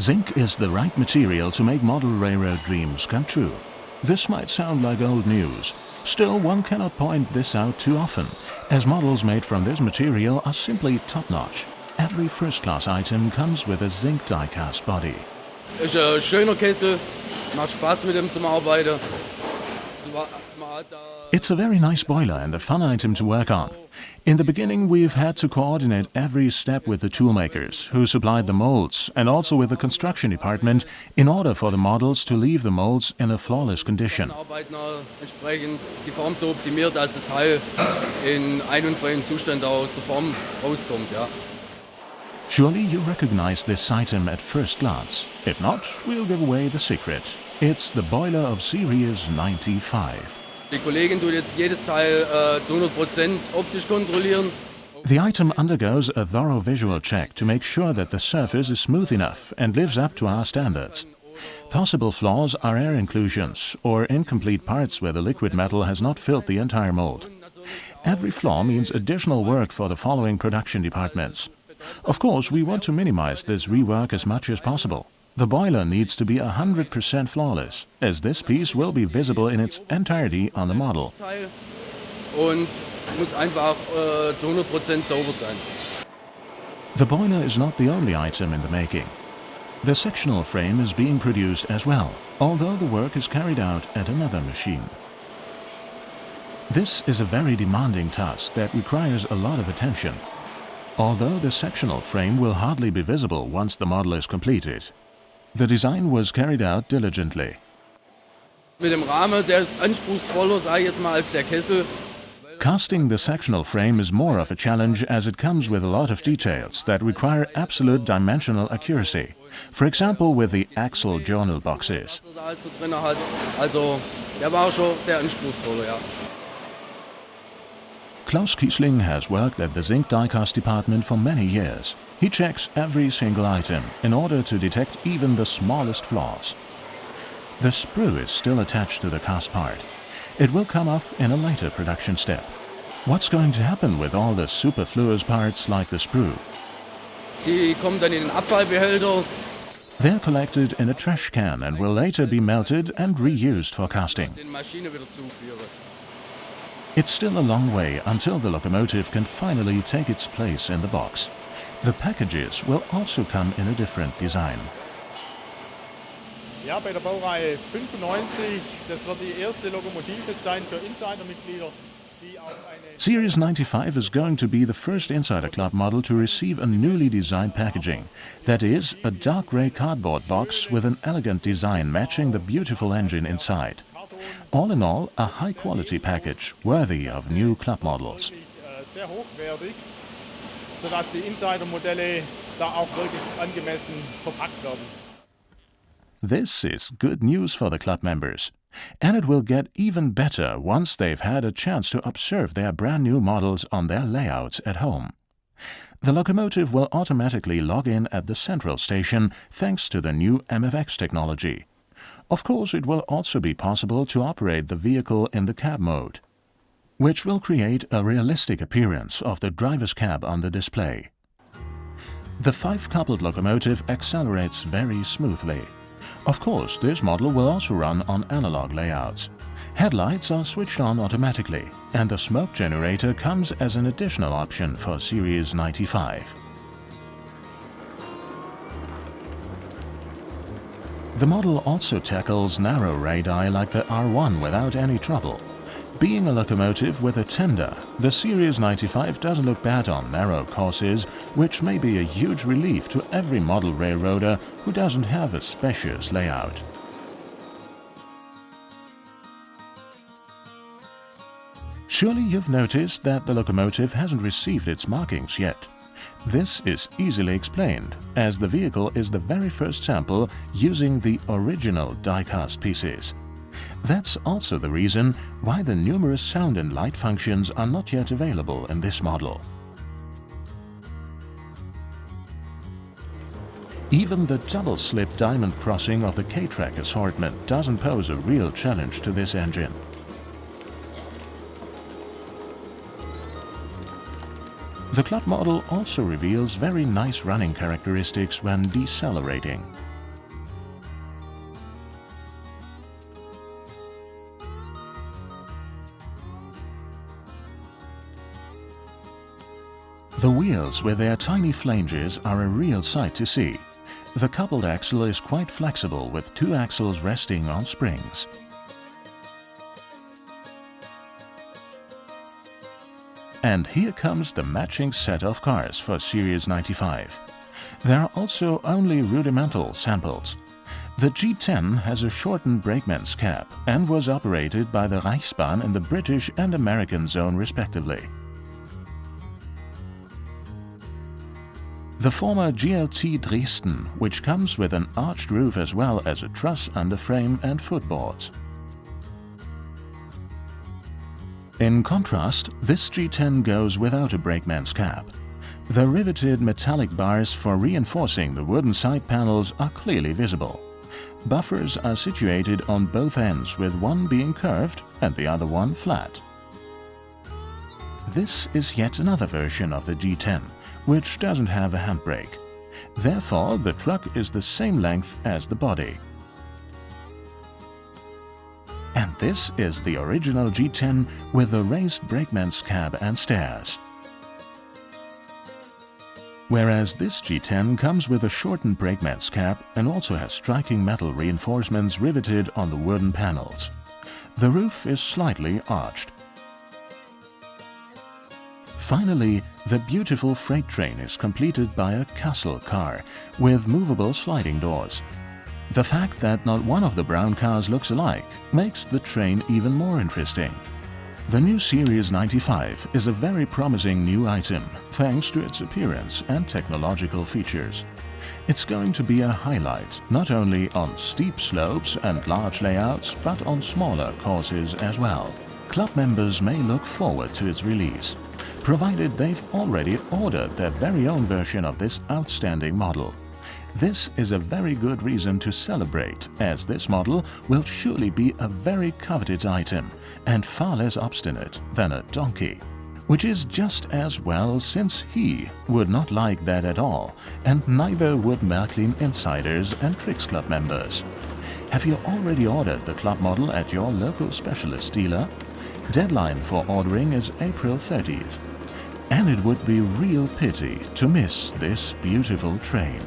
Zinc is the right material to make model railroad dreams come true. This might sound like old news. Still, one cannot point this out too often, as models made from this material are simply top-notch. Every first-class item comes with a zinc die-cast body. Ist ein schöner Kessel, macht Spaß mit dem zum Arbeiten. It's a very nice boiler and a fun item to work on. In the beginning, we've had to coordinate every step with the toolmakers, who supplied the molds, and also with the construction department, in order for the models to leave the molds in a flawless condition. Entsprechend die Form so optimiert, dass das Teil in einwandfreiem Zustand aus der Form rauskommt, ja. Surely you recognize this item at first glance. If not, we'll give away the secret. It's the boiler of Series 95. Die Kollegin tut jetzt jedes Teil zu 100% optisch kontrollieren. The item undergoes a thorough visual check to make sure that the surface is smooth enough and lives up to our standards. Possible flaws are air inclusions or incomplete parts where the liquid metal has not filled the entire mold. Every flaw means additional work for the following production departments. Of course, we want to minimize this rework as much as possible. The boiler needs to be 100% flawless, as this piece will be visible in its entirety on the model. Und muss einfach zu 100% sauber sein. The boiler is not the only item in the making. The sectional frame is being produced as well, although the work is carried out at another machine. This is a very demanding task that requires a lot of attention. Although the sectional frame will hardly be visible once the model is completed, the design was carried out diligently. Mit dem Rahmen, der ist anspruchsvoller, sage ich jetzt mal, als der Kessel. Casting the sectional frame is more of a challenge as it comes with a lot of details that require absolute dimensional accuracy. For example, with the axle journal boxes. Also, der war schon sehr anspruchsvoll, ja. Klaus Kiesling has worked at the zinc die-cast department for many years. He checks every single item in order to detect even the smallest flaws. The sprue is still attached to the cast part. It will come off in a later production step. What's going to happen with all the superfluous parts like the sprue? Die kommen dann in den Abfallbehälter. They're collected in a trash can and will later be melted and reused for casting. Den Maschine wieder zuführen. It's still a long way until the locomotive can finally take its place in the box. The packages will also come in a different design. Ja, bei der Baureihe 95, das wird die erste Lokomotive sein für Insidermitglieder, die auch eine... Series 95 is going to be the first Insider Club model to receive a newly designed packaging. That is, a dark grey cardboard box with an elegant design matching the beautiful engine inside. All in all, a high-quality package worthy of new club models. Sehr hochwertig, sodass die Insider-Modelle da auch wirklich angemessen verpackt werden. This is good news for the club members. And it will get even better once they've had a chance to observe their brand new models on their layouts at home. The locomotive will automatically log in at the central station thanks to the new MFX technology. Of course, it will also be possible to operate the vehicle in the cab mode, which will create a realistic appearance of the driver's cab on the display. The 5-coupled locomotive accelerates very smoothly. Of course, this model will also run on analog layouts. Headlights are switched on automatically, and the smoke generator comes as an additional option for Series 95. The model also tackles narrow radii like the R1 without any trouble. Being a locomotive with a tender, the Series 95 doesn't look bad on narrow courses, which may be a huge relief to every model railroader who doesn't have a spacious layout. Surely you've noticed that the locomotive hasn't received its markings yet. This is easily explained, as the vehicle is the very first sample using the original die-cast pieces. That's also the reason why the numerous sound and light functions are not yet available in this model. Even the double-slip diamond crossing of the K-track assortment doesn't pose a real challenge to this engine. The club model also reveals very nice running characteristics when decelerating. The wheels with their tiny flanges are a real sight to see. The coupled axle is quite flexible with 2 axles resting on springs. And here comes the matching set of cars for Series 95. There are also only rudimental samples. The G10 has a shortened brakeman's cap and was operated by the Reichsbahn in the British and American zone respectively. The former GLT Dresden, which comes with an arched roof as well as a truss underframe and footboards. In contrast, this G10 goes without a brakeman's cap. The riveted metallic bars for reinforcing the wooden side panels are clearly visible. Buffers are situated on both ends, with one being curved and the other one flat. This is yet another version of the G10, which doesn't have a handbrake. Therefore, the truck is the same length as the body. And this is the original G10 with a raised brakeman's cab and stairs. Whereas this G10 comes with a shortened brakeman's cab and also has striking metal reinforcements riveted on the wooden panels. The roof is slightly arched. Finally, the beautiful freight train is completed by a Kassel car with movable sliding doors. The fact that not one of the brown cars looks alike makes the train even more interesting. The new Series 95 is a very promising new item thanks to its appearance and technological features. It's going to be a highlight not only on steep slopes and large layouts but on smaller courses as well. Club members may look forward to its release, provided they've already ordered their very own version of this outstanding model. This is a very good reason to celebrate, as this model will surely be a very coveted item and far less obstinate than a donkey. Which is just as well, since he would not like that at all, and neither would Märklin insiders and Tricks Club members. Have you already ordered the club model at your local specialist dealer? Deadline for ordering is April 30th. And it would be real pity to miss this beautiful train.